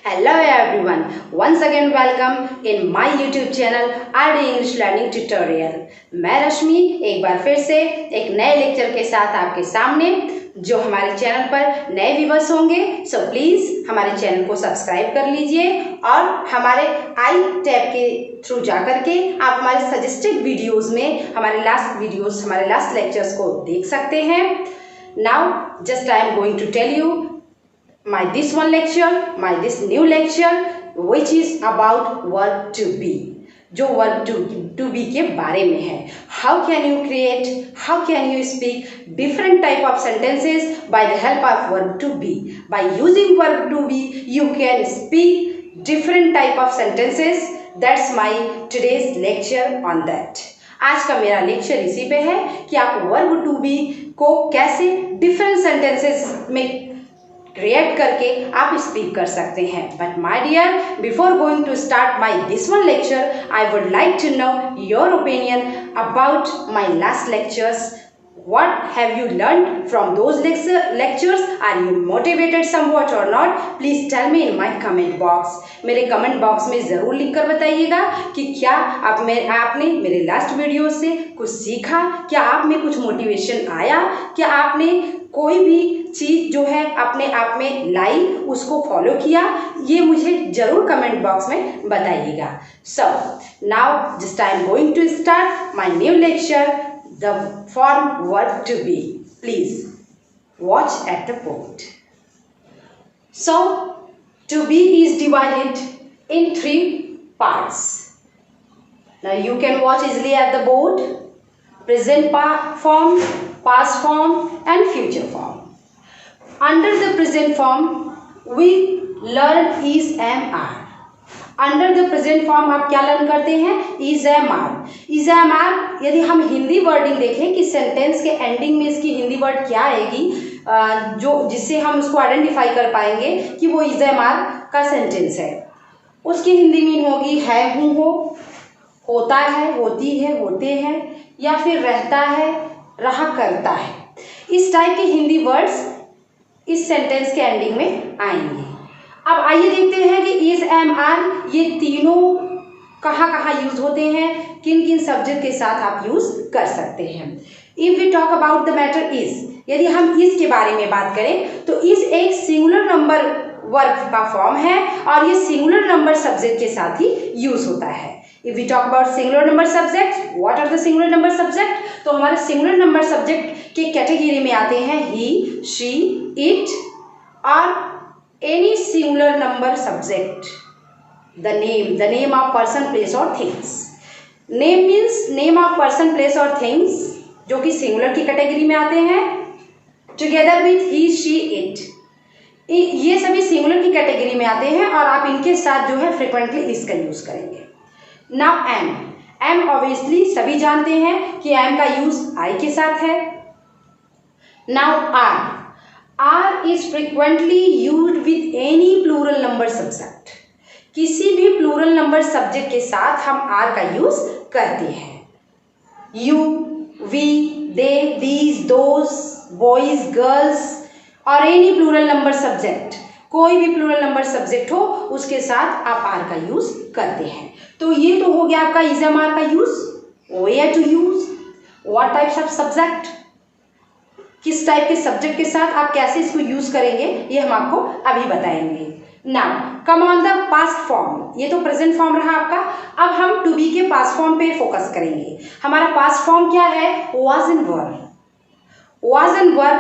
Hello everyone, once again welcome in my YouTube channel RD English Learning Tutorial। मैं रश्मि एक बार फिर से एक नए लेक्चर के साथ आपके सामने। जो हमारे चैनल पर नए व्यूअर्स होंगे सो प्लीज़ हमारे चैनल को सब्सक्राइब कर लीजिए और हमारे आई टैब के थ्रू जा करके आप हमारे सजेस्टेड वीडियोस में हमारे लास्ट लेक्चर्स को देख सकते हैं। Now just I am going to tell you this new lecture which is about verb to be, जो verb to be के बारे में है। How can you speak different type of sentences by the help of verb to be? By using verb to be you can speak different type of sentences. That's my today's lecture on that। आज का मेरा lecture इसी पे है कि आप verb to be को कैसे different sentences में क्रिएट करके आप स्पीक कर सकते हैं। But my dear, before going to start my this one lecture I would like to know your opinion about my last lectures. What have you learned from those lectures? Are you motivated somewhat or not? Please tell me in my comment box। मेरे comment box में ज़रूर लिख कर बताइएगा कि क्या आपने मेरे लास्ट वीडियो से कुछ सीखा, क्या आप में कुछ मोटिवेशन आया, क्या आपने कोई भी चीज़ जो है अपने आप में लाई, उसको फॉलो किया। ये मुझे ज़रूर कमेंट बॉक्स में बताइएगा। So now just I am going to start my new lecture, the form verb to be। Please watch at the board। So to be is divided in 3 parts। Now you can watch easily at the board: present form, past form and future form। Under the present form we learn is, am, are। Under the present form आप क्या learn करते हैं? Is, am, are. Is, am, are यदि हम Hindi wording देखें कि sentence के ending में इसकी हिंदी वर्ड क्या आएगी, जो जिससे हम उसको आइडेंटिफाई कर पाएंगे कि वो इज, एम, आर का सेंटेंस है, उसकी हिंदी मीन होगी है, हूँ, हो, होता है, होती है, होते हैं, या फिर रहता है, रहा करता है। इस टाइप के हिंदी वर्ड्स इस सेंटेंस के एंडिंग में आएंगे। अब आइए देखते हैं कि इज, एम, आर ये तीनों कहाँ यूज होते हैं, किन किन सब्जेक्ट के साथ आप यूज कर सकते हैं। If we talk about the matter is, यदि हम इज के बारे में बात करें तो इज एक सिंगुलर नंबर वर्ब का फॉर्म है और ये सिंगुलर नंबर सब्जेक्ट के साथ ही यूज होता है। If we talk about singular number subject, what are the singular number subject? तो हमारे सिंगुलर नंबर सब्जेक्ट के कैटेगरी में आते हैं ही, शी, इट और any singular number subject, the name of person, place or things। name means name of person, place or things जो कि singular की कैटेगरी में आते हैं, together with he, she, it ये सभी सिंगुलर की कैटेगरी में आते हैं और आप इनके साथ जो है फ्रिक्वेंटली इसका यूज करेंगे। नाउ एम ऑब्वियसली सभी जानते हैं कि एम का यूज आई के साथ है। Now are is frequently used with any plural number subject। किसी भी प्लूरल नंबर सब्जेक्ट के साथ हम आर का यूज करते हैं। You, we, they, these, those, boys, girls और एनी प्लूरल नंबर सब्जेक्ट, कोई भी प्लूरल नंबर सब्जेक्ट हो उसके साथ आप आर का यूज करते हैं। तो ये तो हो गया आपका इज, एम, आर का use. Where to use, what types of subject, किस टाइप के सब्जेक्ट के साथ आप कैसे इसको यूज करेंगे ये हम आपको अभी बताएंगे। Now come on the past form. ये तो प्रेजेंट फॉर्म रहा आपका। अब हम टू बी के पास्ट फॉर्म पे फोकस करेंगे। हमारा पास्ट फॉर्म क्या है? Was and were. Was and were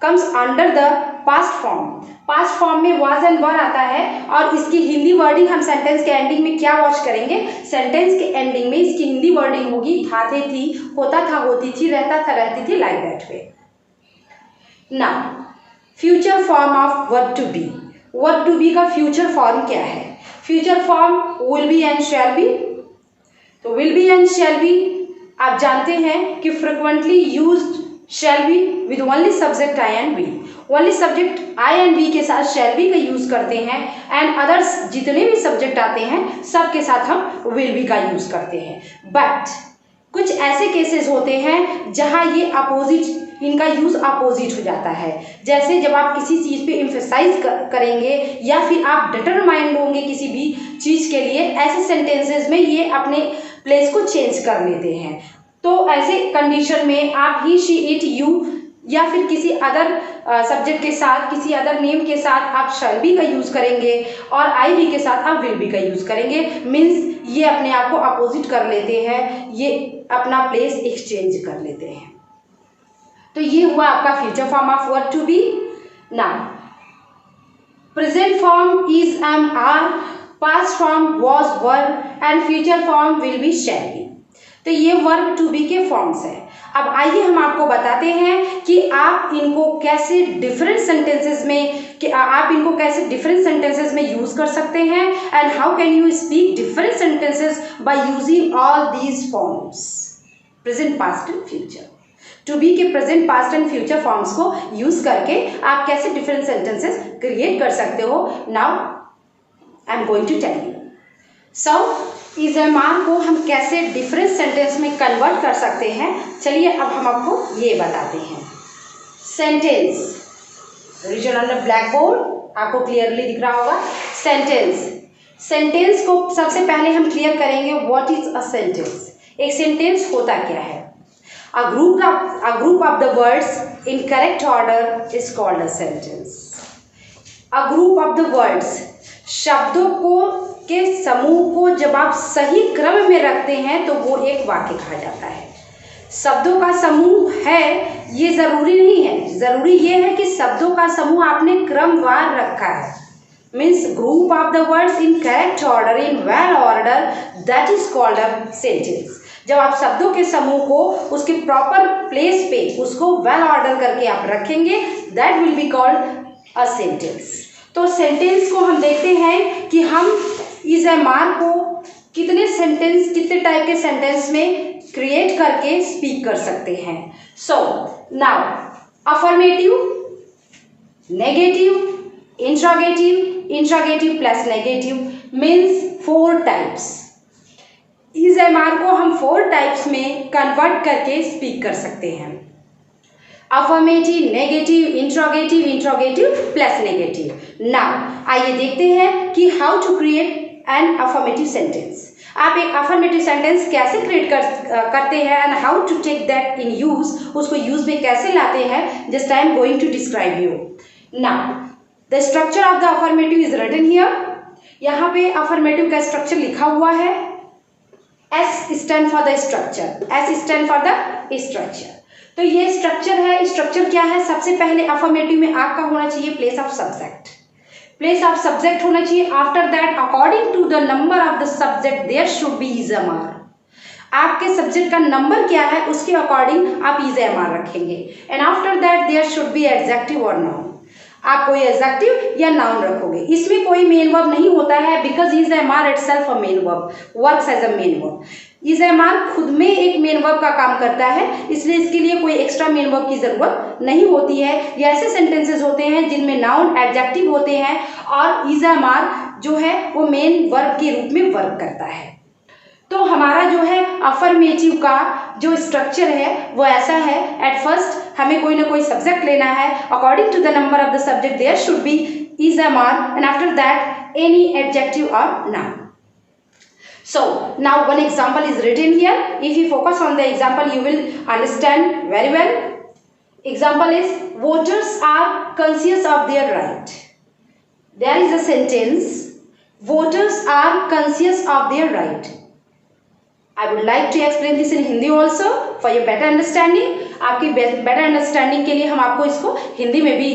comes under the past form. Past form में वाज एंड वर आता है और इसकी हिंदी वर्डिंग हम सेंटेंस के एंडिंग में क्या वॉच करेंगे? सेंटेंस के एंडिंग में इसकी हिंदी वर्डिंग होगी था, थे, थी, होता था, होती थी, रहता था, रहती थी, like that way. Now, future form of verb to be। verb to be का future form क्या है? future form will be and shall be। तो will be and shall be आप जानते हैं कि frequently used shall be with only subject I and be। only subject I and be के साथ shall be का यूज करते हैं and others जितने भी subject आते हैं सब के साथ हम will be का यूज करते हैं। but कुछ ऐसे केसेस होते हैं जहां ये अपोजिट इनका यूज़ अपोजिट हो जाता है। जैसे जब आप किसी चीज़ पे एम्फेसाइज करेंगे या फिर आप डिटरमाइंड होंगे किसी भी चीज़ के लिए, ऐसे सेंटेंसेस में ये अपने प्लेस को चेंज कर लेते हैं। तो ऐसे कंडीशन में आप ही, शी, इट, यू या फिर किसी अदर सब्जेक्ट के साथ, किसी अदर नेम के साथ आप शैल बी का यूज़ करेंगे और आई बी के साथ आप विल बी का यूज़ करेंगे। मीन्स ये अपने आप को अपोजिट कर लेते हैं, ये अपना प्लेस एक्सचेंज कर लेते हैं। तो ये हुआ आपका future form of verb to be. Now present form is am are, past form was were and future form will be shall be. तो ये वर्ब टू बी के फॉर्म्स हैं। अब आइए हम आपको बताते हैं कि आप इनको कैसे डिफरेंट सेंटेंसेस में यूज कर सकते हैं and how can you speak different sentences by using all these forms, present, past and future. To be के present, past and future forms को यूज करके आप कैसे डिफरेंट सेंटेंसेस क्रिएट कर सकते हो। Now I am going to tell you. So is am are को हम कैसे डिफरेंट सेंटेंस में कन्वर्ट कर सकते हैं, चलिए अब हम आपको ये बताते हैं। Sentence written on the black board, आपको क्लियरली दिख रहा होगा। सेंटेंस को सबसे पहले हम क्लियर करेंगे, व्हाट इज अ सेंटेंस। एक सेंटेंस होता क्या है। A group of the words in correct order is called a sentence. A group of the words, शब्दों के समूह को जब आप सही क्रम में रखते हैं तो वो एक वाक्य कहा जाता है। शब्दों का समूह है ये जरूरी नहीं है, जरूरी ये है कि शब्दों का समूह आपने क्रमवार रखा है। Means group of the words in correct order, in well order, that is called a sentence. जब आप शब्दों के समूह को उसके प्रॉपर प्लेस पे उसको वेल ऑर्डर करके आप रखेंगे, that will be called a sentence. तो सेंटेंस को हम देखते हैं कि हम इज एम आर को कितने टाइप के सेंटेंस में क्रिएट करके स्पीक कर सकते हैं। So now affirmative, negative, interrogative plus negative means 4 types. Is am are को हम 4 टाइप्स में कन्वर्ट करके स्पीक कर सकते हैं। Affirmative, negative, interrogative plus negative. Now आइए देखते हैं कि how to create an affirmative sentence. आप एक अफर्मेटिव सेंटेंस कैसे क्रिएट करते हैं and how to take that in use, उसको यूज में कैसे लाते हैं, just I am going to describe you. Now the structure of the affirmative is written here. यहाँ पे अफर्मेटिव का स्ट्रक्चर लिखा हुआ है। S stand for the structure, S stand for the structure. तो ये स्ट्रक्चर है। स्ट्रक्चर क्या है, सबसे पहले अफर्मेटिव में आपका होना चाहिए place of subject, place of subject होना चाहिए। After that according to the number of the subject there should be is am are. आपके सब्जेक्ट का नंबर क्या है उसके अकॉर्डिंग आप इज एम आर रखेंगे। And after that there should be adjective और नाउन। आप कोई एडजेक्टिव या नाउन रखोगे, इसमें कोई मेन वर्ब नहीं होता है because is am are itself a main verb, works as a main verb. Is am are खुद में एक मेन वर्ब का काम करता है, इसलिए इसके लिए कोई एक्स्ट्रा मेन वर्ब की जरूरत नहीं होती है। ये ऐसे सेंटेंसेस होते हैं जिनमें नाउन एडजेक्टिव होते हैं और इज एम आर जो है वो मेन वर्ब के रूप में वर्क करता है। तो हमारा जो है अफर्मेटिव का जो स्ट्रक्चर है वो ऐसा है। एट फर्स्ट हमें कोई ना कोई सब्जेक्ट लेना है। According to the number of the subject there should be is am are and after that any adjective और noun. So now one example is written here. If you focus on the example, you will understand very well. Example is voters are conscious of their right. There is a sentence, voters are conscious of their right. I would like to explain this in Hindi also for your better understanding. आपकी better understanding के लिए हम आपको इसको हिंदी में भी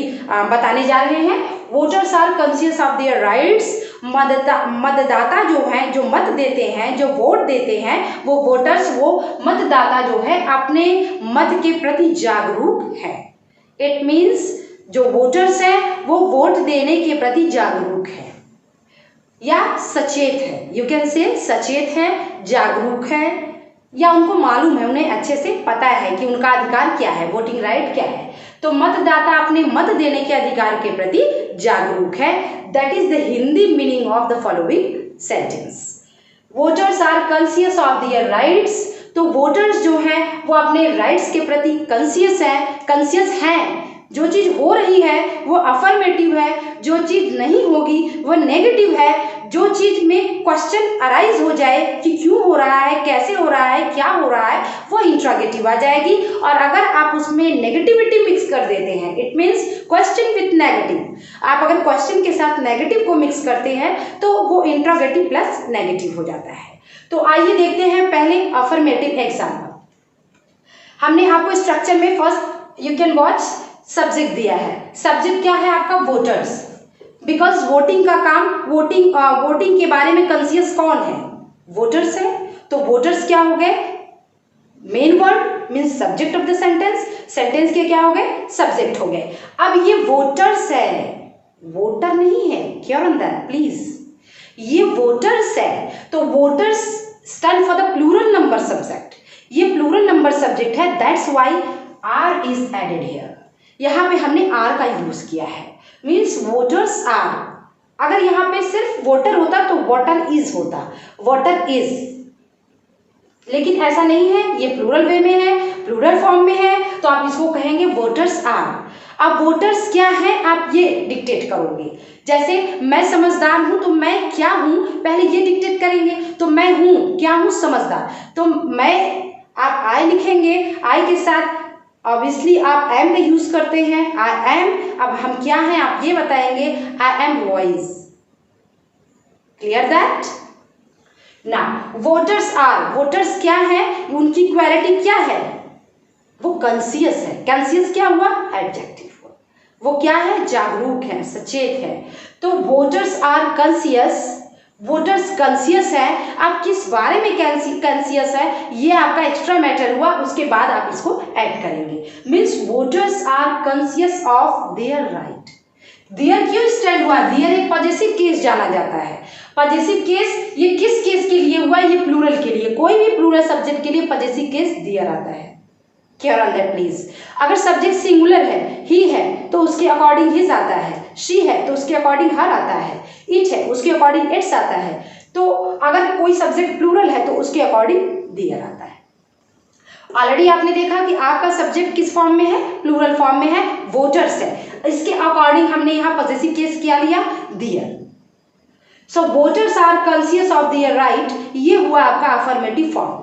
बताने जा रहे हैं। Voters are conscious of their rights. मतदाता जो हैं, जो मत देते हैं, जो वोट देते हैं, वो वोटर्स, वो मतदाता जो है अपने मत के प्रति जागरूक है। इट मीन्स जो वोटर्स हैं वो वोट देने के प्रति जागरूक है या सचेत है। यू कैन से सचेत है, जागरूक है, या उनको मालूम है, उन्हें अच्छे से पता है कि उनका अधिकार क्या है, वोटिंग राइट क्या है। तो मतदाता अपने मत देने के अधिकार के प्रति जागरूक है। That is the Hindi meaning of the following sentence. Voters are conscious of their rights तो वोटर्स जो हैं वो अपने राइट्स के प्रति कॉन्शियस हैं। जो चीज़ हो रही है वो अफर्मेटिव है, जो चीज़ नहीं होगी वो नेगेटिव है। जो चीज़ में क्वेश्चन अराइज हो जाए कि क्यों हो रहा है, कैसे हो रहा है, क्या हो रहा है, वो इंट्रोगेटिव आ जाएगी। और अगर आप उसमें नेगेटिविटी मिक्स कर देते हैं, it means question with negative, आप अगर क्वेश्चन के साथ नेगेटिव को मिक्स करते हैं तो वो इंट्रोगेटिव प्लस नेगेटिव हो जाता है। तो आइए देखते हैं पहले अफर्मेटिव एग्जाम्पल। हमने आपको स्ट्रक्चर में first you can watch subject दिया है। सब्जेक्ट क्या है आपका? वोटर्स। बिकॉज वोटिंग का काम, वोटिंग के बारे में कॉन्शियस कौन है? वोटर्स है। तो वोटर्स क्या हो गए? Main word means subject of the sentence, sentence के क्या हो गए? सब्जेक्ट हो गए। अब ये वोटर्स है, वोटर नहीं है, केयर ऑन दैट प्लीज। ये वोटर्स है, तो voters stand for the plural number subject. ये प्लूरल नंबर सब्जेक्ट है, that's why are is added here. यहाँ पे हमने आर का यूज किया है, मीन्स वोटर्स आर। अगर यहाँ पे सिर्फ वोटर होता तो वोटर इज होता, वोटर इज, लेकिन ऐसा नहीं है, ये प्लूरल वे में है, प्लूरल फॉर्म में है, तो आप इसको कहेंगे वोटर्स आर। अब वोटर्स क्या है आप ये डिक्टेट करोगे। जैसे मैं समझदार हूं तो मैं क्या हूं, पहले ये डिक्टेट करेंगे। तो मैं हूं, क्या हूं? समझदार। तो मैं, आप आई लिखेंगे, आई के साथ ऑब्वियसली आप एम का यूज करते हैं, आई एम। अब हम क्या हैं आप ये बताएंगे, I am voice. Clear that? ना वोटर्स आर, वोटर्स क्या है, उनकी क्वालिटी क्या है? वो कॉन्शियस है। कॉन्शियस क्या हुआ? एडजेक्टिव। वो क्या है? जागरूक है, सचेत है। तो voters are conscious, voters conscious है। आप किस बारे में कॉन्शियस है ये आपका एक्स्ट्रा मैटर हुआ, उसके बाद आप इसको ऐड करेंगे। Means voters are conscious of their right. Their क्यों स्टैंड हुआ? देयर एक पॉजेसिव केस जाना जाता है। पॉजेसिव केस ये किस केस के लिए हुआ? ये प्लूरल के लिए। कोई भी प्लूरल सब्जेक्ट के लिए पॉजेसिव केस देयर आता है। Care on that please. अगर सब्जेक्ट सिंगुलर है, ही है, तो उसके अकॉर्डिंग हिज आता है। शी है तो उसके अकॉर्डिंग हर आता है। इट है उसके अकॉर्डिंग इट्स आता है। तो अगर कोई सब्जेक्ट प्लूरल है तो उसके अकॉर्डिंग देयर आता है। ऑलरेडी आपने देखा कि आपका सब्जेक्ट किस फॉर्म में है? प्लूरल फॉर्म में है, वोटर्स है। इसके अकॉर्डिंग हमने यहाँ पॉजेसिव केस क्या लिया? Their. So voters are conscious of their right, ये हुआ आपका अफर्मेटिव फॉर्म।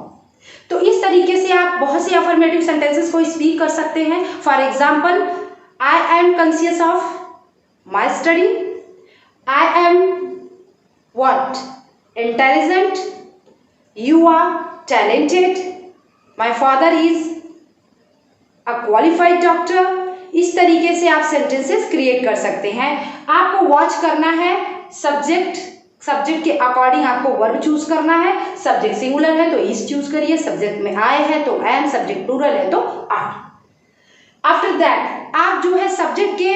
तो इस तरीके से आप बहुत से अफर्मेटिव सेंटेंसेस को स्पीक कर सकते हैं। For example, I am conscious of my study, I am what? Intelligent, you are talented, my father is a qualified doctor. इस तरीके से आप सेंटेंसेस क्रिएट कर सकते हैं। आपको वॉच करना है सब्जेक्ट के अकॉर्डिंग आपको वर्ब चूज करना है। सब्जेक्ट सिंगुलर है तो इज चूज करिए, सब्जेक्ट में आई है तो एम, सब्जेक्ट प्लूरल है तो आर। आफ्टर दैट आप जो है सब्जेक्ट के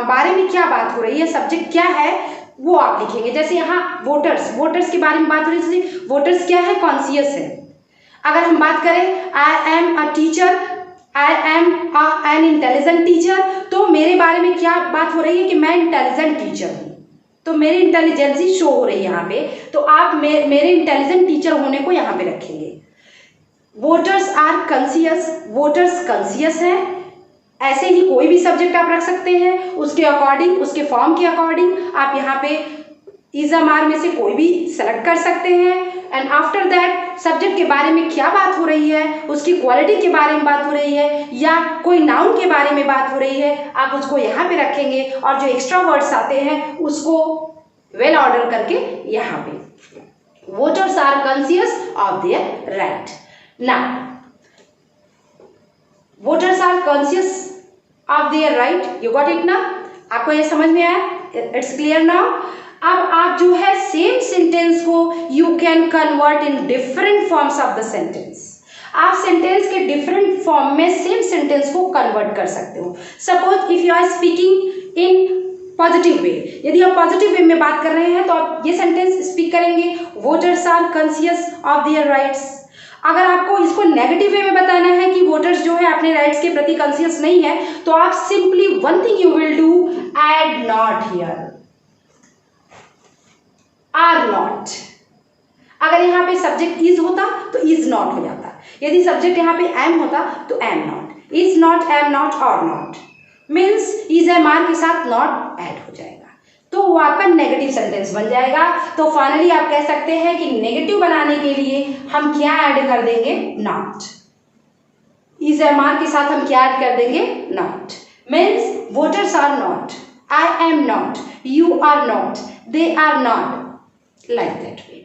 बारे में क्या बात हो रही है, सब्जेक्ट क्या है वो आप लिखेंगे। जैसे यहाँ वोटर्स के बारे में बात हो रही है, जैसे वोटर्स क्या है? कॉन्शियस है। अगर हम बात करें I am a teacher, I am an intelligent teacher, तो मेरे बारे में क्या बात हो रही है कि मैं इंटेलिजेंट टीचर हूँ, तो मेरी इंटेलिजेंसी शो हो रही है यहाँ पे। तो आप मेरे इंटेलिजेंट टीचर होने को यहाँ पे रखेंगे। Voters are conscious, voters conscious है। ऐसे ही कोई भी सब्जेक्ट आप रख सकते हैं, उसके अकॉर्डिंग, उसके फॉर्म के अकॉर्डिंग आप यहाँ पे इज आर में से कोई भी सेलेक्ट कर सकते हैं। एंड आफ्टर दैट सब्जेक्ट के बारे में क्या बात हो रही है, उसकी क्वालिटी के बारे में बात हो रही है या कोई नाउन के बारे में बात हो रही है, आप उसको यहाँ पे रखेंगे। और जो एक्स्ट्रा वर्ड्स आते हैं उसको वेल ऑर्डर करके यहाँ पे। Voters are conscious of their right. Now voters are conscious of their right, you got it ना? आपको ये समझ में आया? It's clear now. अब आप जो है सेम सेंटेंस को you can convert in different forms of the sentence. आप सेंटेंस के डिफरेंट फॉर्म में सेम सेंटेंस को कन्वर्ट कर सकते हो। Suppose if you are speaking in positive way, यदि आप पॉजिटिव वे में बात कर रहे हैं तो आप ये सेंटेंस स्पीक करेंगे, voters are conscious of their rights. अगर आपको इसको नेगेटिव वे में बताना है कि वोटर्स जो है अपने राइट्स के प्रति कॉन्शियस नहीं है, तो आप simply one thing you will do, add not here, are not. अगर यहाँ पे सब्जेक्ट इज होता तो इज नॉट हो जाता। यदि सब्जेक्ट यहाँ पे एम होता तो am not, is not, am not और not, means is am are के साथ नॉट ऐड हो जाएगा तो वो आपका नेगेटिव सेंटेंस बन जाएगा। तो फाइनली आप कह सकते हैं कि नेगेटिव बनाने के लिए हम क्या ऐड कर देंगे, नॉट। इज एम आर के साथ हम क्या ऐड कर देंगे, not. Means voters are not, I am not, you are not, they are not, like that way.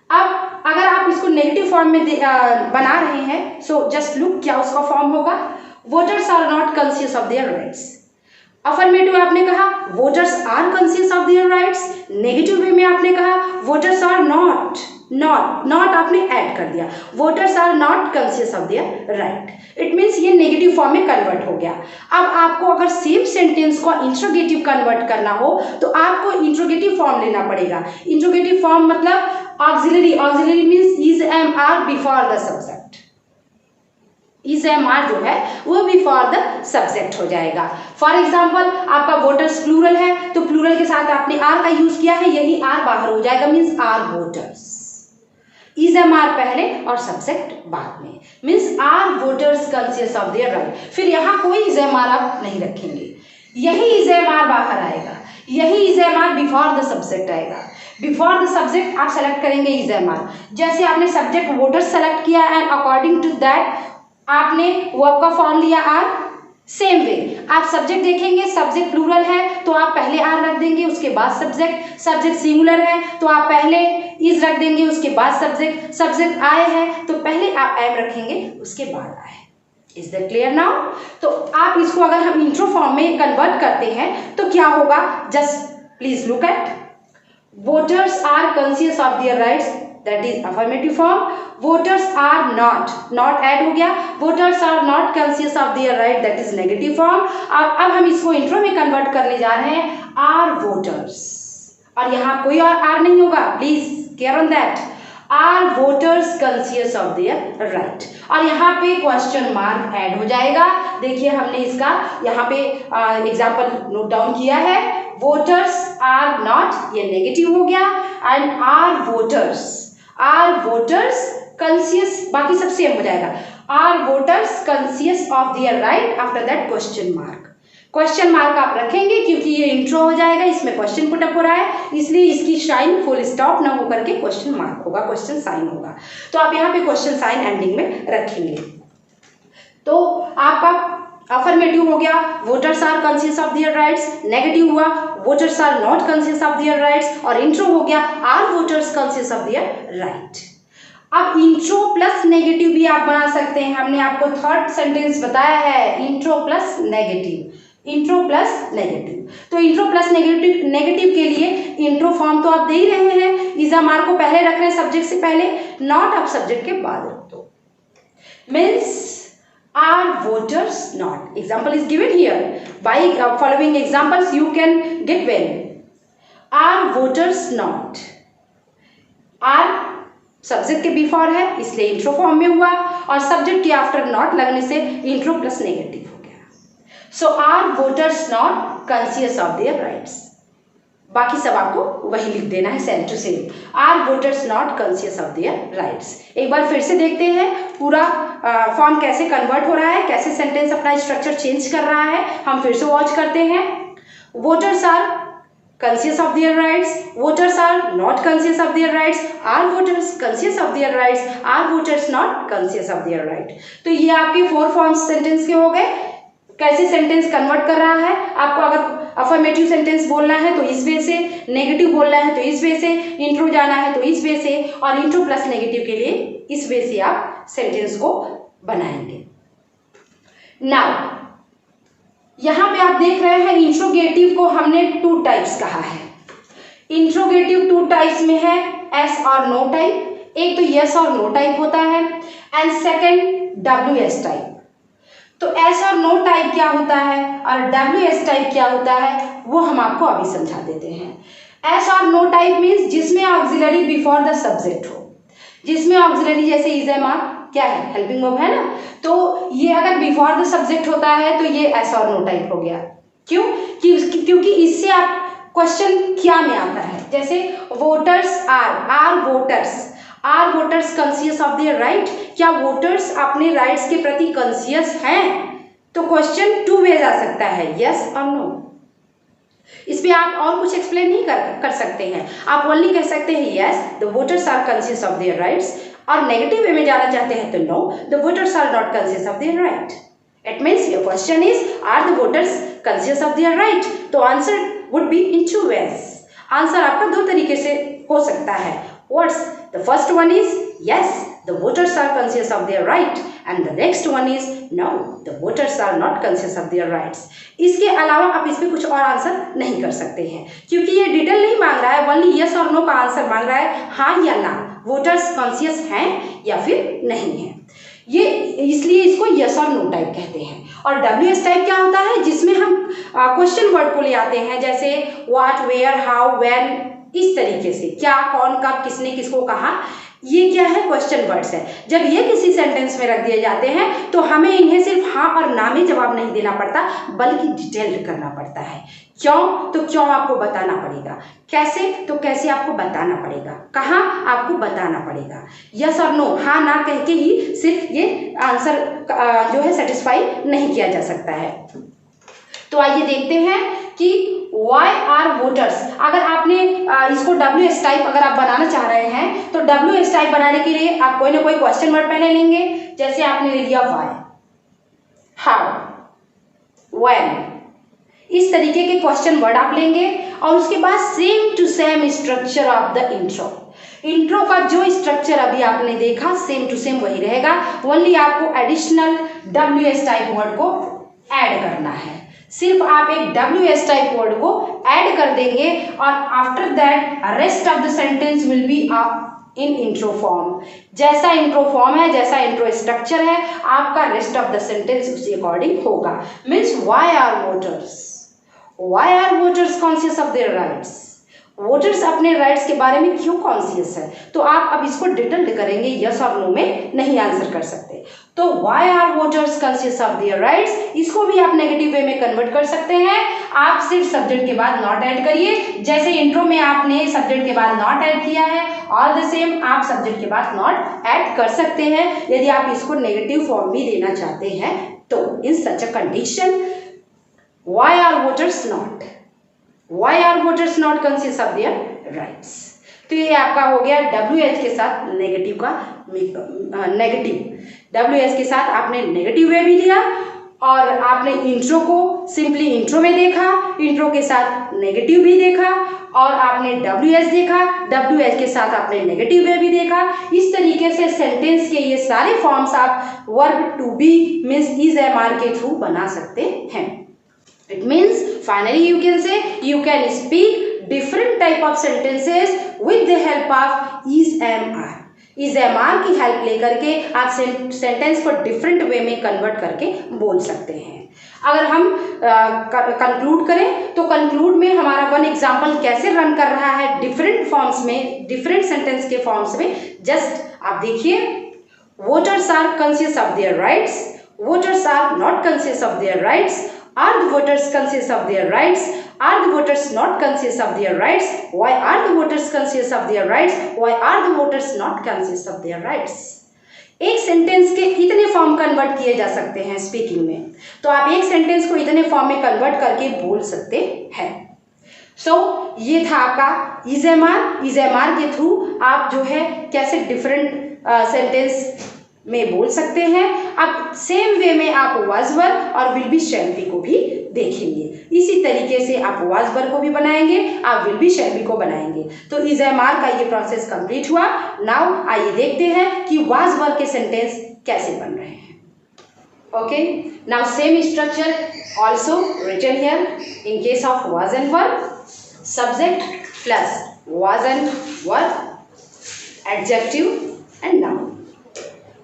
अब अगर आप इसको नेगेटिव फॉर्म में बना रहे हैं, सो जस्ट लुक क्या उसका फॉर्म होगा, voters are not conscious of their rights. Affirmative आपने कहा voters are conscious of their rights, negative way में आपने कहा वोटर्स आर नॉट, नॉट आपने ऐड कर दिया, voters are not conscious of their right. It means ये नेगेटिव फॉर्म में कन्वर्ट हो गया। अब आपको अगर सेम सेंटेंस को इंट्रोगेटिव कन्वर्ट करना हो तो आपको इंट्रोगेटिव फॉर्म लेना पड़ेगा। इंट्रोगेटिव फॉर्म मतलब auxiliary, auxiliary means is am are before the subject, is am are जो है वो बिफोर द सब्जेक्ट हो जाएगा। फॉर एग्जाम्पल आपका वोटर्स प्लूरल है तो प्लूरल के साथ आपने आर का यूज किया है, यही आर बाहर हो जाएगा, means are voters. Is am are पहले और सब्जेक्ट बाद में, means are voters conscious of their right. फिर यहाँ कोई इज एम आर आप नहीं रखेंगे, यही इज एम आर बाहर आएगा, यही is am are before the subject आएगा। बिफोर द सब्जेक्ट आप सेलेक्ट करेंगे इज एम आर, जैसे आपने सब्जेक्ट वोटर्स सेलेक्ट किया एंड अकॉर्डिंग टू दैट आपने वर्ब का फॉर्म लिया आर। सेम वे आप सब्जेक्ट देखेंगे, सब्जेक्ट प्लूरल है तो आप पहले आर रख देंगे उसके बाद सब्जेक्ट, सब्जेक्ट सिंगुलर है तो आप पहले इज रख देंगे उसके बाद सब्जेक्ट, सब्जेक्ट आए है तो पहले आप एम रखेंगे उसके बाद आए। Is that clear now? तो आप इसको अगर हम इंट्रो फॉर्म में कन्वर्ट करते हैं तो क्या होगा, just please look at, voters are conscious of their rights, that is affirmative form. Voters are not, not add हो गया, voters are not conscious of their right, that is negative form. अब हम इसको इंट्रो में convert करने जा रहे हैं, आर वोटर्स, और यहाँ कोई और आर नहीं होगा, please care on that, are voters conscious of their right, और यहाँ पे क्वेश्चन मार्क ऐड हो जाएगा। देखिए हमने इसका यहाँ पे एग्जाम्पल नोट डाउन किया है, वोटर्स आर नॉट, ये नेगेटिव हो गया, एंड आर वोटर्स कॉन्शियस, बाकी सब सेम हो जाएगा, are voters conscious of their right, after that question mark. Question mark आप रखेंगे क्योंकि ये इंट्रो हो जाएगा, इसमें क्वेश्चन पुटअप हो रहा है, इसलिए इसकी साइन फुल स्टॉप ना होकर के क्वेश्चन मार्क होगा, क्वेश्चन साइन होगा, तो आप यहाँ पे क्वेश्चन साइन एंडिंग में रखेंगे। तो आपका अफर्मेटिव हो गया, voters are conscious of their rights, negative हुआ voters are not conscious of their rights, और इंट्रो हो गया are voters conscious of their right. अब इंट्रो प्लस नेगेटिव भी आप बना सकते हैं, हमने आपको थर्ड सेंटेंस बताया है, intro plus negative, intro plus negative. तो इंट्रो प्लस नेगेटिव के लिए इंट्रो फॉर्म तो आप दे ही रहे हैं, इज एम आर को पहले रख रहे हैं सब्जेक्ट से पहले, नॉट आप सब्जेक्ट के बाद रख दो, means are voters not. Example is given here, by following examples you can get well, are voters not, are subject के बिफोर है इसलिए इंट्रो फॉर्म में हुआ, और सब्जेक्ट के आफ्टर नॉट लगने से इंट्रो प्लस नेगेटिव हो गया। So are voters not conscious of their rights, बाकी सब आपको वही लिख देना है same to same, are voters not conscious of their rights. एक बार फिर से देखते हैं पूरा फॉर्म कैसे कन्वर्ट हो रहा है, कैसे सेंटेंस अपना स्ट्रक्चर चेंज कर रहा है, हम फिर से वॉच करते हैं। Voters are conscious of their rights, voters are not conscious of their rights, are voters conscious of their rights, are voters not conscious of their right। तो ये आपके 4 फॉर्म्स सेंटेंस के हो गए। कैसे सेंटेंस कन्वर्ट कर रहा है, आपको अगर अफर्मेटिव सेंटेंस बोलना है तो इस वे से, नेगेटिव बोलना है तो इस वे से, इंट्रो जाना है तो इस वे से, और इंट्रो प्लस नेगेटिव के लिए इस वे से आप सेंटेंस को बनाएंगे। नाउ यहाँ पे आप देख रहे हैं इंट्रोगेटिव को हमने 2 टाइप्स कहा है। इंट्रोगेटिव 2 टाइप्स में है, एस और नो टाइप, एक तो यस और नो टाइप होता है, एंड सेकंड WS टाइप। तो एस और नो टाइप क्या होता है और WS टाइप क्या होता है वो हम आपको अभी समझा देते हैं। एस और नो टाइप मीन्स जिसमें ऑक्सिलरी बिफोर द सब्जेक्ट हो, जिसमें ऑक्सिलरी जैसे इज एम आर क्या है, हेल्पिंग वर्ब है ना, तो ये अगर बिफोर द सब्जेक्ट होता है तो ये एस और नो टाइप हो गया। क्यों? क्योंकि इससे आप क्वेश्चन क्या में आता है, जैसे voters are, are voters, are voters conscious of their right? क्या वोटर्स अपने राइट्स के प्रति कॉन्शियस हैं? तो क्वेश्चन टू वे जा सकता है, यस और नो। इस पे आप और कुछ एक्सप्लेन नहीं कर सकते हैं, आप ओनली कह सकते हैं yes the voters are conscious of their rights, और नेगेटिव वे में जाना चाहते हैं तो no the voters are not conscious of their right. It means your question is are the voters conscious of their right? तो answer would be in two ways. Answer आपका दो तरीके से हो सकता है। What's the first one is yes the voters are conscious of their right and the next one is no the voters are not conscious of their rights। इसके अलावा आप इस पे कुछ और आंसर नहीं कर सकते हैं, क्योंकि ये डिटेल नहीं मांग रहा है, ओनली यस और नो का आंसर मांग रहा है, हाँ या ना वोटर्स कॉन्शियस हैं या फिर नहीं है। ये इसलिए इसको यस और नो टाइप कहते हैं। और WS टाइप क्या होता है? जिसमें हम क्वेश्चन वर्ड को ले आते हैं, जैसे व्हाट, वेयर, हाउ, व्हेन, इस तरीके से, क्या, कौन, कब, किसने, किसको कहा, ये क्या है? क्वेश्चन वर्ड्स है। जब ये किसी सेंटेंस में रख दिए जाते हैं तो हमें इन्हें सिर्फ हाँ और ना में जवाब नहीं देना पड़ता, बल्कि डिटेल्ड करना पड़ता है। क्यों? तो क्यों आपको बताना पड़ेगा। कैसे? तो कैसे आपको बताना पड़ेगा। कहाँ? आपको बताना पड़ेगा। यस और नो, हाँ ना कह के ही सिर्फ ये आंसर जो है सेटिस्फाई नहीं किया जा सकता है। तो आइए देखते हैं कि वाई आर वोटर्स। अगर आपने इसको WS टाइप अगर आप बनाना चाह रहे हैं तो WS टाइप बनाने के लिए आप कोई ना कोई क्वेश्चन वर्ड पहले लेंगे। जैसे आपने ले लिया वाई, हाउ, व्हेन, इस तरीके के क्वेश्चन वर्ड आप लेंगे और उसके बाद same to same structure of the intro. Intro का जो स्ट्रक्चर अभी आपने देखा सेम टू सेम वही रहेगा, ओनली आपको एडिशनल WS टाइप वर्ड को ऐड करना है। सिर्फ आप एक WS टाइप वर्ड को ऐड कर देंगे और after that rest of the sentence will be in intro form. जैसा इंट्रो फॉर्म है, जैसा इंट्रो स्ट्रक्चर है, आपका रेस्ट ऑफ द सेंटेंस उसी अकॉर्डिंग होगा। Means why are voters, why are voters conscious of their rights? वोटर्स अपने rights के बारे में क्यों कॉन्शियस है? तो आप अब इसको डिटेल्ड करेंगे, यस और नो में नहीं आंसर कर सकते। तो why are voters conscious of their rights, इसको भी आप नेगेटिव वे में कन्वर्ट कर सकते हैं। आप सिर्फ सब्जेक्ट के बाद नॉट ऐड करिए, जैसे इंट्रो में आपने सब्जेक्ट के बाद नॉट ऐड किया है, ऑल द सेम आप सब्जेक्ट के बाद नॉट ऐड कर सकते हैं यदि आप इसको नेगेटिव फॉर्म भी देना चाहते हैं तो। In such a condition why are voters not, why are voters not conscious of their rights. तो ये आपका हो गया WH के साथ नेगेटिव का नेगेटिव। WS के साथ आपने नेगेटिव वे भी दिया और आपने इंट्रो को सिंपली इंट्रो में देखा, इंट्रो के साथ नेगेटिव भी देखा और आपने WS देखा, WH के साथ आपने नेगेटिव वे भी देखा। इस तरीके से सेंटेंस के ये सारे फॉर्म्स आप verb to be means is MR के थ्रू बना सकते हैं। It means finally you can say you can speak different type of sentences with the help of is MR। is MR की हेल्प लेकर के आप सेंटेंस को डिफरेंट वे में कन्वर्ट करके बोल सकते हैं। अगर हम कंक्लूड करें तो कंक्लूड में हमारा वन एग्जाम्पल कैसे रन कर रहा है डिफरेंट फॉर्म्स में, डिफरेंट सेंटेंस के फॉर्म्स में। जस्ट आप देखिए, voters are conscious of their rights, voters are not conscious of their rights, are the voters conscious of their rights, are the voters not conscious of their rights, why are the voters conscious of their rights, why are the voters not conscious of their rights। एक sentence के इतने form convert किए जा सकते हैं speaking में, तो आप एक सेंटेंस को इतने फॉर्म में कन्वर्ट करके बोल सकते हैं। सो ये था आपका इज MR के थ्रू आप जो है कैसे डिफरेंट सेंटेंस में बोल सकते हैं। अब सेम वे में आप वाज वर्ब और विल बी शैल बी को भी देखेंगे। इसी तरीके से आप वाज वर्ब को भी बनाएंगे, आप विल बी शैल बी को बनाएंगे। तो इज MR का ये प्रोसेस कंप्लीट हुआ। नाउ आइए देखते हैं कि वाज वर्ब के सेंटेंस कैसे बन रहे हैं। Okay, now same structure also written here in case of was and verb. Subject plus was and verb, adjective and noun.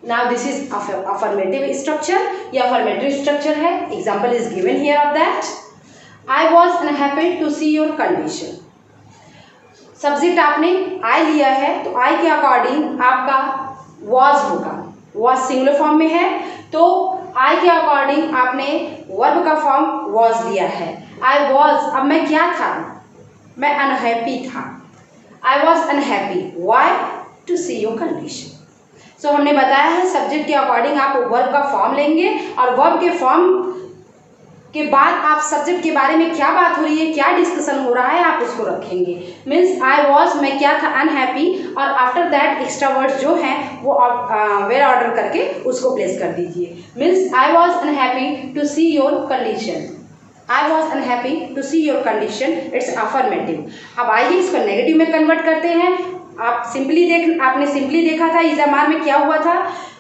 Now this is affirmative structure, ये affirmative structure है। Example is given here of that। I was unhappy to see your condition। Subject आपने I लिया है तो I के according आपका was होगा, was singular form में है तो I के अकॉर्डिंग आपने वर्ब का फॉर्म was लिया है। I was, अब मैं क्या था? मैं अनहैप्पी था। I was unhappy। Why? To see your condition. So हमने बताया है सब्जेक्ट के अकॉर्डिंग आप वर्ब का फॉर्म लेंगे और वर्ब के फॉर्म के बाद आप सब्जेक्ट के बारे में क्या बात हो रही है, क्या डिस्कशन हो रहा है, आप उसको रखेंगे। मीन्स आई वॉज, मैं क्या था, अनहैप्पी, और आफ्टर दैट एक्स्ट्रा वर्ड्स जो हैं वो वेर ऑर्डर करके उसको प्लेस कर दीजिए। Means I was unhappy to see your condition, I was unhappy to see your condition, it's affirmative. अब आइए इसको नेगेटिव में कन्वर्ट करते हैं। आपने सिंपली देखा था इज एम आर में क्या हुआ था,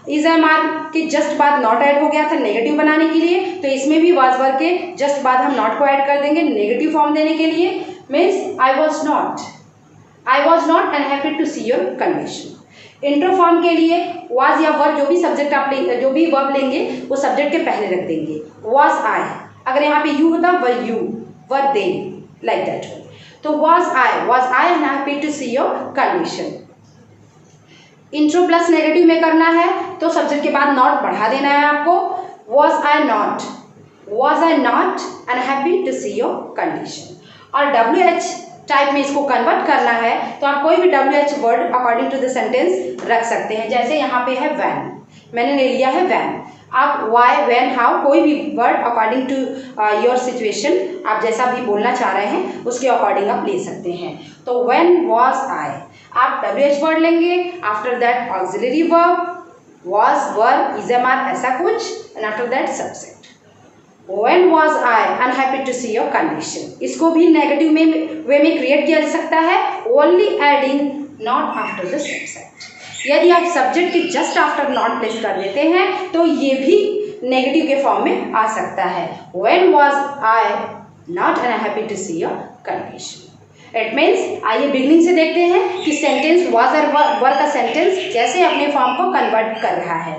इज एम आर के जस्ट बाद नॉट ऐड हो गया था नेगेटिव बनाने के लिए, तो इसमें भी वाज वर्ब के जस्ट बाद हम नॉट को ऐड कर देंगे नेगेटिव फॉर्म देने के लिए। Means I was not unhappy to see your condition. Intro form के लिए वाज या वर्ब, जो भी सब्जेक्ट आप जो भी वर्ब लेंगे वो सब्जेक्ट के पहले रख देंगे। वाज आई, अगर यहाँ पे यू होता were you, were they, like that. तो was I unhappy to see your condition। Intro plus negative में करना है तो सब्जेक्ट के बाद नॉट बढ़ा देना है आपको। was I not unhappy to see your condition। और WH टाइप में इसको कन्वर्ट करना है तो आप कोई भी WH word according to the sentence रख सकते हैं। जैसे यहाँ पे है when, मैंने ले लिया है when। आप why, when, how कोई भी word according to your situation, आप जैसा भी बोलना चाह रहे हैं उसके अकॉर्डिंग आप ले सकते हैं। तो when was I, आप WH वर्ड लेंगे, after that auxiliary verb, was, were, is, am, are, ऐसा कुछ, and after that subject. when was I unhappy to see your condition, इसको भी नेगेटिव वे में क्रिएट किया जा सकता है, only adding not after the subject। यदि आप सब्जेक्ट के जस्ट आफ्टर नॉट प्लेस कर देते हैं तो ये भी नेगेटिव के फॉर्म में आ सकता है। When was I not unhappy to see your condition। It means आइए बिगनिंग से देखते हैं कि सेंटेंस was और were का सेंटेंस कैसे अपने फॉर्म को कन्वर्ट कर रहा है।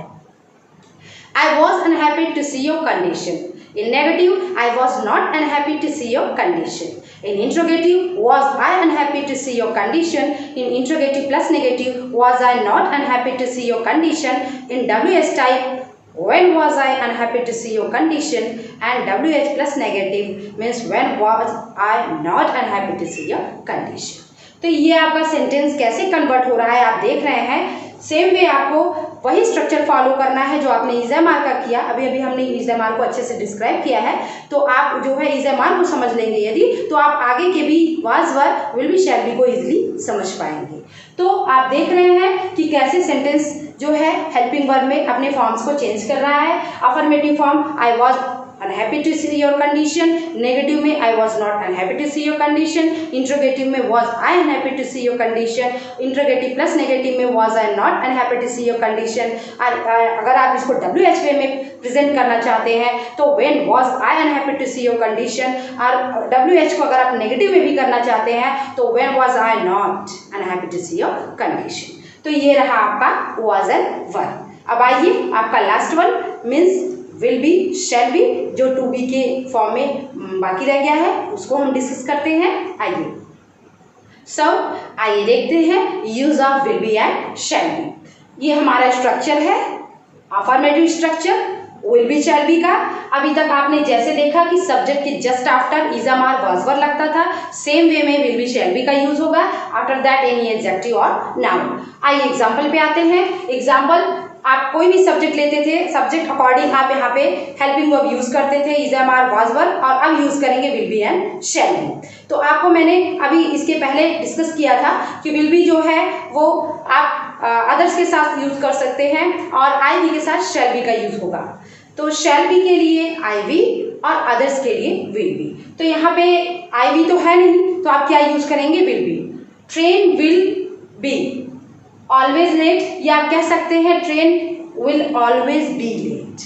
I was unhappy to see your condition। In negative, I was not unhappy to see your condition। In interrogative, was I unhappy to see your condition। In interrogative plus negative, was I not unhappy to see your condition। In WH type, when was I unhappy to see your condition। And WH plus negative means when was I not unhappy to see your condition। तो ये आपका sentence कैसे convert हो रहा है आप देख रहे हैं। सेम वे आपको वही स्ट्रक्चर फॉलो करना है जो आपने इज एम आर का किया। अभी हमने इज एम आर को अच्छे से डिस्क्राइब किया है, तो आप जो है इज एम आर को समझ लेंगे यदि, तो आप आगे के भी was, were, will be, shall B को इजीली समझ पाएंगे। तो आप देख रहे हैं कि कैसे सेंटेंस जो है हेल्पिंग वर्ब में अपने फॉर्म्स को चेंज कर रहा है। Affirmative form I was unhappy to see your condition, negative में I was not unhappy to see your condition, interrogative में was I unhappy to see your condition, interrogative plus negative में was I not unhappy to see your condition। अगर आप इसको WH वे में present करना चाहते हैं तो when was I unhappy to see your condition, और WH को अगर आप नेगेटिव में भी करना चाहते हैं तो when was I not unhappy to see your condition। तो ये रहा आपका was and were। अब आइए आपका last one means will be, shall B, जो टू बी के फॉर्म में बाकी रह गया है उसको हम डिस्कस करते हैं। आइए आइए देखते हैं use of will be and shall be. ये हमारा स्ट्रक्चर है affirmative structure will be shall be का। अभी तक आपने जैसे देखा कि सब्जेक्ट के just after is am are was were लगता था, सेम वे में विल बी शैल बी का यूज होगा आफ्टर दैट एनी एडजेक्टिव और नाउन। आइए एग्जाम्पल पे आते हैं। एग्जाम्पल, आप कोई भी सब्जेक्ट लेते थे, सब्जेक्ट अकॉर्डिंग आप यहाँ पे हेल्पिंग वर्ब यूज करते थे is am are was were, और अब यूज करेंगे will be and shall be. तो आपको मैंने अभी इसके पहले डिस्कस किया था कि विल बी जो है वो आप अदर्स के साथ यूज कर सकते हैं और आई बी के साथ शैल बी का यूज होगा। तो शैल बी के लिए आई बी और अदर्स के लिए विल बी। तो यहाँ पे आई बी तो है नहीं तो आप क्या यूज करेंगे, will be. Train will be always late, या आप कह सकते हैं train will always be late,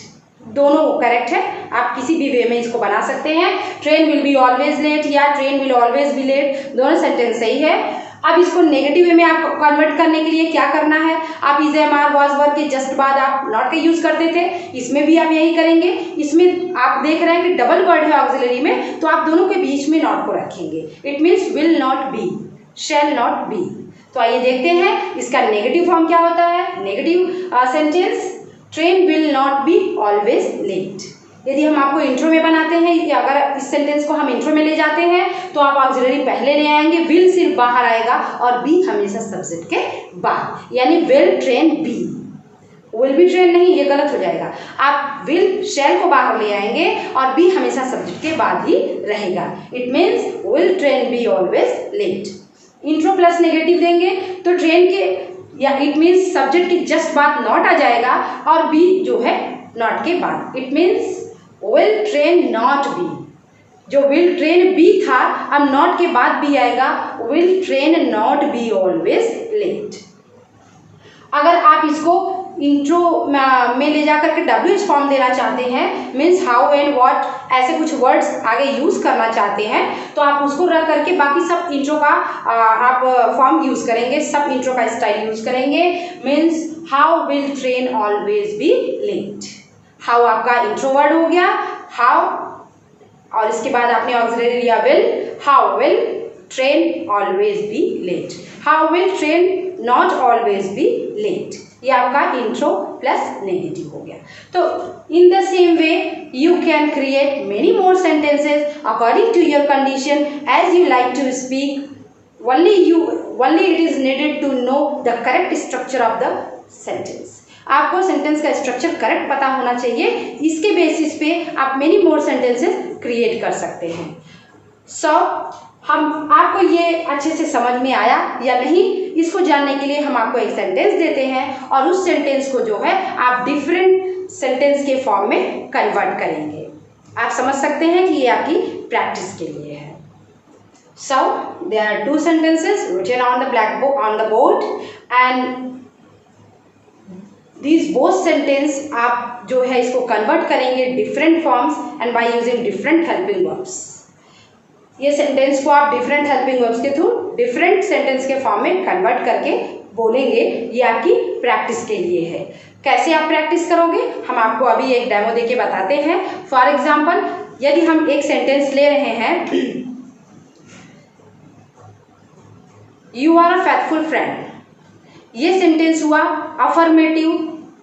दोनों करेक्ट है। आप किसी भी वे में इसको बना सकते हैं, train will be always late या train will always be late, दोनों सेंटेंस सही है। अब इसको नेगेटिव वे में आप कन्वर्ट करने के लिए क्या करना है, आप is am are was were के जस्ट बाद आप नॉट का यूज करते थे, इसमें भी आप यही करेंगे। इसमें आप देख रहे हैं कि डबल वर्ड है ऑक्सिलरी में, तो आप दोनों के बीच में नॉट को रखेंगे। It means will not B, shall not be. तो आइए देखते हैं इसका नेगेटिव फॉर्म क्या होता है। Negative sentence, train will not be always late. यदि हम आपको इंट्रो में बनाते हैं, या अगर इस सेंटेंस को हम इंट्रो में ले जाते हैं तो आप ऑक्सिलरी पहले ले आएंगे, विल सिर्फ बाहर आएगा और बी हमेशा सब्जेक्ट के बाद, यानी will train be, will be train नहीं, ये गलत हो जाएगा। आप विल शैल को बाहर ले आएंगे और बी हमेशा सब्जेक्ट के बाद ही रहेगा। It means will train be always late. Intro plus negative देंगे तो ट्रेन के या इट मीन्स सब्जेक्ट की जस्ट बाद नॉट आ जाएगा और बी जो है नॉट के बाद। It means will train not be, जो विल ट्रेन बी था अब नॉट के बाद बी आएगा, will train not be always late. अगर आप इसको इंट्रो में ले जाकर के WH फॉर्म देना चाहते हैं, मीन्स हाउ एंड व्हाट ऐसे कुछ वर्ड्स आगे यूज करना चाहते हैं, तो आप उसको रख करके बाकी सब इंट्रो का आप फॉर्म यूज करेंगे, सब इंट्रो का स्टाइल यूज करेंगे। Means how will train always be late. How आपका इंट्रो वर्ड हो गया, हाउ, और इसके बाद आपने ऑक्सिलरी लिया will, how will train always be late, how will train not always be late. ये आपका इंट्रो प्लस नेगेटिव हो गया। तो in the same way you can create many more sentences according to your condition as you like to speak, only it is needed to know the correct structure of the sentence। आपको sentence का structure correct पता होना चाहिए, इसके basis पे आप many more sentences create कर सकते हैं। सो हम आपको ये अच्छे से समझ में आया या नहीं, इसको जानने के लिए हम आपको एक सेंटेंस देते हैं और उस सेंटेंस को जो है आप डिफरेंट सेंटेंस के फॉर्म में कन्वर्ट करेंगे। आप समझ सकते हैं कि ये आपकी प्रैक्टिस के लिए है। So there are two sentences written on the board and these both sentence आप जो है इसको कन्वर्ट करेंगे different forms and by using different helping verbs. ये सेंटेंस को आप डिफरेंट हेल्पिंग वर्ब्स के थ्रू डिफरेंट सेंटेंस के फॉर्म में कन्वर्ट करके बोलेंगे। ये आपकी प्रैक्टिस के लिए है। कैसे आप प्रैक्टिस करोगे हम आपको अभी एक डेमो देके बताते हैं। फॉर एग्जाम्पल यदि हम एक सेंटेंस ले रहे हैं, you are a faithful friend, ये सेंटेंस हुआ affirmative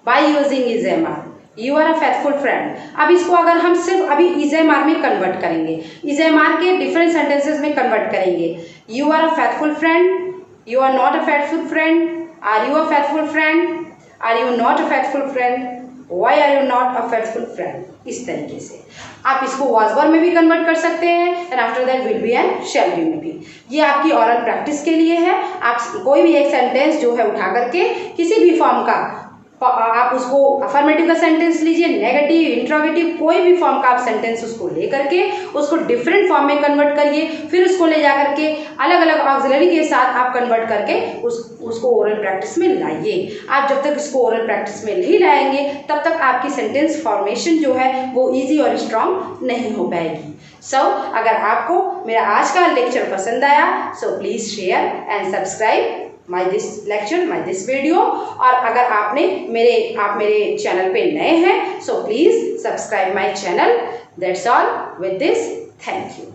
by using is am are, you are a faithful friend. अब इसको अगर हम सिर्फ अभी इज एम आर में कन्वर्ट करेंगे, इज एम आर के डिफरेंट सेंटेंसेस में कन्वर्ट करेंगे। You are a faithful friend, you are not a faithful friend, are you a faithful friend, are you not a faithful friend, why are you not a faithful friend. इस तरीके से आप इसको was verb में भी convert कर सकते हैं and after that will be and shall B में भी। ये आपकी ओरल प्रैक्टिस के लिए है। आप कोई भी एक सेंटेंस जो है उठा करके किसी भी फॉर्म का आप उसको अफर्मेटिव का सेंटेंस लीजिए, नेगेटिव, इंट्रोगेटिव, कोई भी फॉर्म का आप सेंटेंस उसको ले करके उसको डिफरेंट फॉर्म में कन्वर्ट करिए, फिर उसको ले जा करके अलग अलग ऑक्सिलरी के साथ आप कन्वर्ट करके उसको ओरल प्रैक्टिस में लाइए। आप जब तक इसको ओरल प्रैक्टिस में नहीं लाएंगे तब तक आपकी सेंटेंस फॉर्मेशन जो है वो ईजी और स्ट्रांग नहीं हो पाएगी। सो अगर आपको मेरा आज का लेक्चर पसंद आया so please share and subscribe my this video. और अगर आप मेरे चैनल पे नए हैं so please subscribe my channel. That's all with this, thank you.